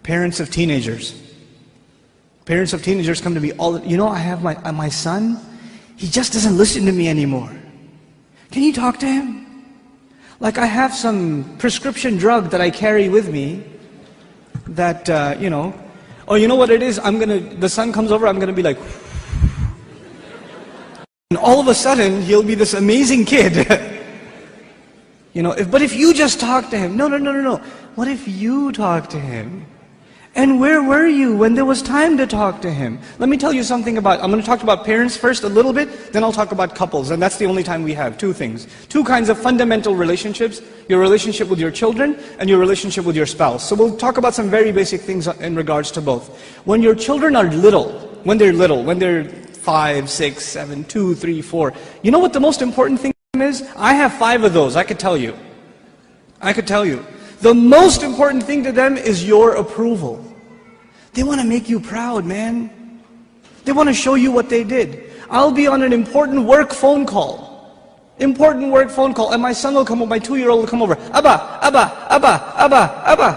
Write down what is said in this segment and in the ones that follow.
Parents of teenagers. Parents of teenagers come to me all the, you know, I have my son, he just doesn't listen to me anymore. Can you talk to him? Like I have some prescription drug that I carry with me that, you know, or you know what it is, the son comes over, I'm gonna be like, and all of a sudden, he'll be this amazing kid. You know, but if you just talk to him, no. What if you talk to him? And where were you when there was time to talk to him? Let me tell you something about, I'm going to talk about parents first a little bit, then I'll talk about couples, and that's the only time we have. Two things. Two kinds of fundamental relationships, your relationship with your children and your relationship with your spouse. So we'll talk about some very basic things in regards to both. When your children are little, when they're 5, 6, 7, 2, 3, 4, you know what the most important thing is? I have 5 of those, I could tell you. The most important thing to them is your approval. They want to make you proud, man. They want to show you what they did. I'll be on an important work phone call, and my son will come over, my 2-year-old will come over, Abba. I'm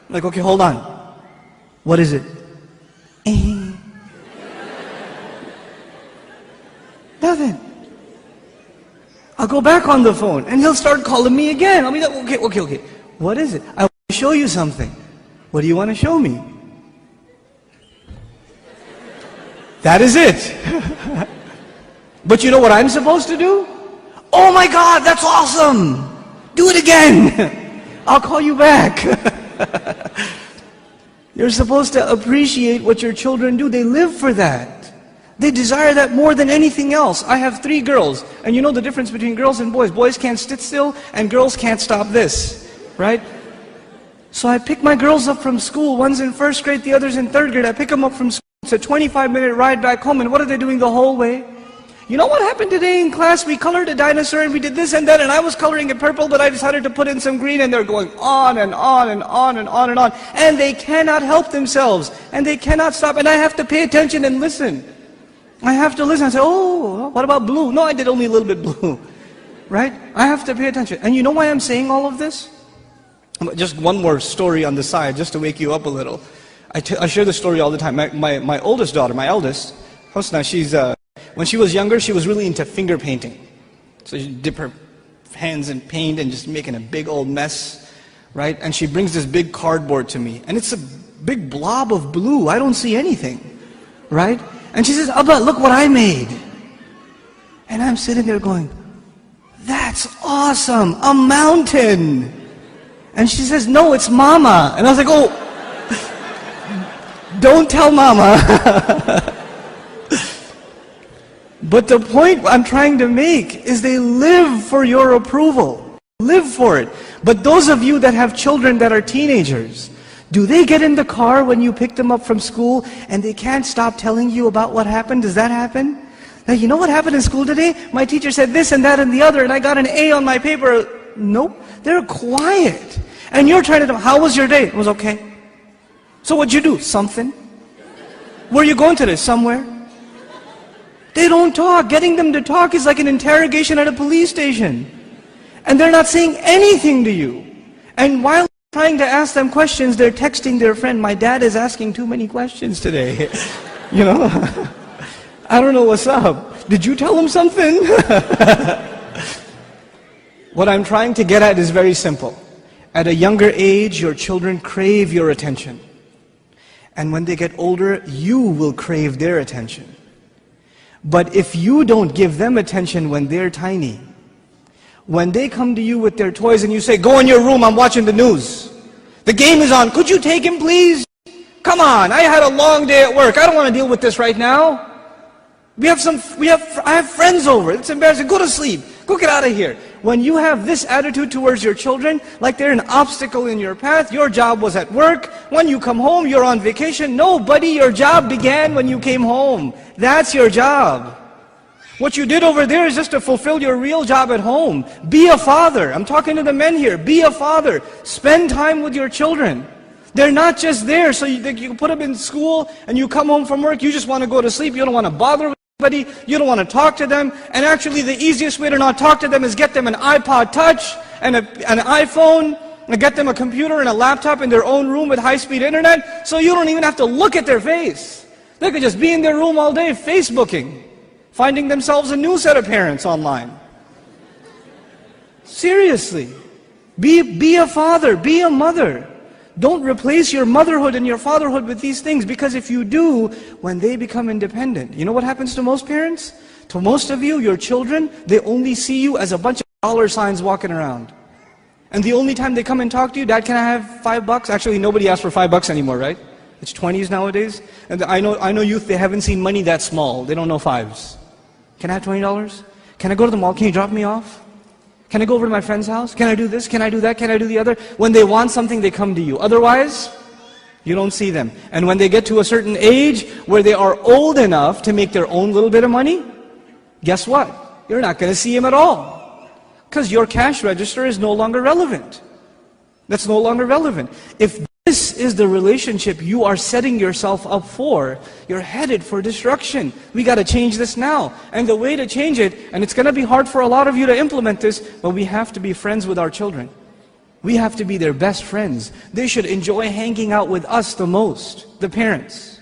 like, okay, hold on. What is it? Nothing. I'll go back on the phone and he'll start calling me again. I'll be like, okay. What is it? I want to show you something. What do you want to show me? That is it. But you know what I'm supposed to do? Oh my God, that's awesome. Do it again. I'll call you back. You're supposed to appreciate what your children do. They live for that. They desire that more than anything else. I have 3 girls, and you know the difference between girls and boys. Boys can't sit still, and girls can't stop this, right? So I pick my girls up from school. One's in 1st grade, the other's in 3rd grade. I pick them up from school. It's a 25-minute ride back home, and what are they doing the whole way? You know what happened today in class? We colored a dinosaur, and we did this and that, and I was coloring it purple, but I decided to put in some green, and they're going on and on and on and on and on. And they cannot help themselves, and they cannot stop, and I have to pay attention and listen. I have to listen and say, oh, what about blue? No, I did only a little bit blue, right? I have to pay attention. And you know why I'm saying all of this? Just one more story on the side, just to wake you up a little. I share this story all the time. My oldest daughter, my eldest, Hosna, when she was younger, she was really into finger painting. So she'd dip her hands in paint and just making a big old mess, right? And she brings this big cardboard to me, and it's a big blob of blue. I don't see anything, right? And she says, Abba, look what I made. And I'm sitting there going, that's awesome, a mountain. And she says, no, it's Mama. And I was like, oh, don't tell Mama. But the point I'm trying to make is they live for your approval. Live for it. But those of you that have children that are teenagers, do they get in the car when you pick them up from school and they can't stop telling you about what happened? Does that happen? Now, you know what happened in school today? My teacher said this and that and the other, and I got an A on my paper. Nope. They're quiet. And you're trying to tell them, how was your day? It was okay. So what'd you do? Something. Where are you going today? Somewhere. They don't talk. Getting them to talk is like an interrogation at a police station. And they're not saying anything to you. And while trying to ask them questions, they're texting their friend, my dad is asking too many questions today. You know, I don't know what's up. Did you tell him something? What I'm trying to get at is very simple. At a younger age, your children crave your attention. And when they get older, you will crave their attention. But if you don't give them attention when they're tiny, when they come to you with their toys and you say, go in your room, I'm watching the news. The game is on, could you take him please? Come on, I had a long day at work. I don't want to deal with this right now. I have friends over, it's embarrassing, go to sleep, go get out of here. When you have this attitude towards your children, like they're an obstacle in your path, your job was at work, when you come home, you're on vacation. No, buddy, your job began when you came home. That's your job. What you did over there is just to fulfill your real job at home. Be a father. I'm talking to the men here. Be a father. Spend time with your children. They're not just there so you put them in school and you come home from work, you just want to go to sleep, you don't want to bother with anybody, you don't want to talk to them, and actually the easiest way to not talk to them is get them an iPod Touch and an iPhone, and get them a computer and a laptop in their own room with high-speed internet, so you don't even have to look at their face. They could just be in their room all day Facebooking, finding themselves a new set of parents online. Seriously. Be a father, be a mother. Don't replace your motherhood and your fatherhood with these things, because if you do, when they become independent, you know what happens to most parents? To most of you, your children, they only see you as a bunch of dollar signs walking around. And the only time they come and talk to you, Dad, can I have $5? Actually, nobody asks for $5 anymore, right? It's 20s nowadays. And I know youth, they haven't seen money that small. They don't know fives. Can I have $20? Can I go to the mall? Can you drop me off? Can I go over to my friend's house? Can I do this? Can I do that? Can I do the other? When they want something, they come to you. Otherwise, you don't see them. And when they get to a certain age where they are old enough to make their own little bit of money, guess what? You're not going to see them at all. Because your cash register is no longer relevant. That's no longer relevant. If this is the relationship you are setting yourself up for, you're headed for destruction. We got to change this now. And the way to change it, and it's going to be hard for a lot of you to implement this, but we have to be friends with our children. We have to be their best friends. They should enjoy hanging out with us the most, the parents.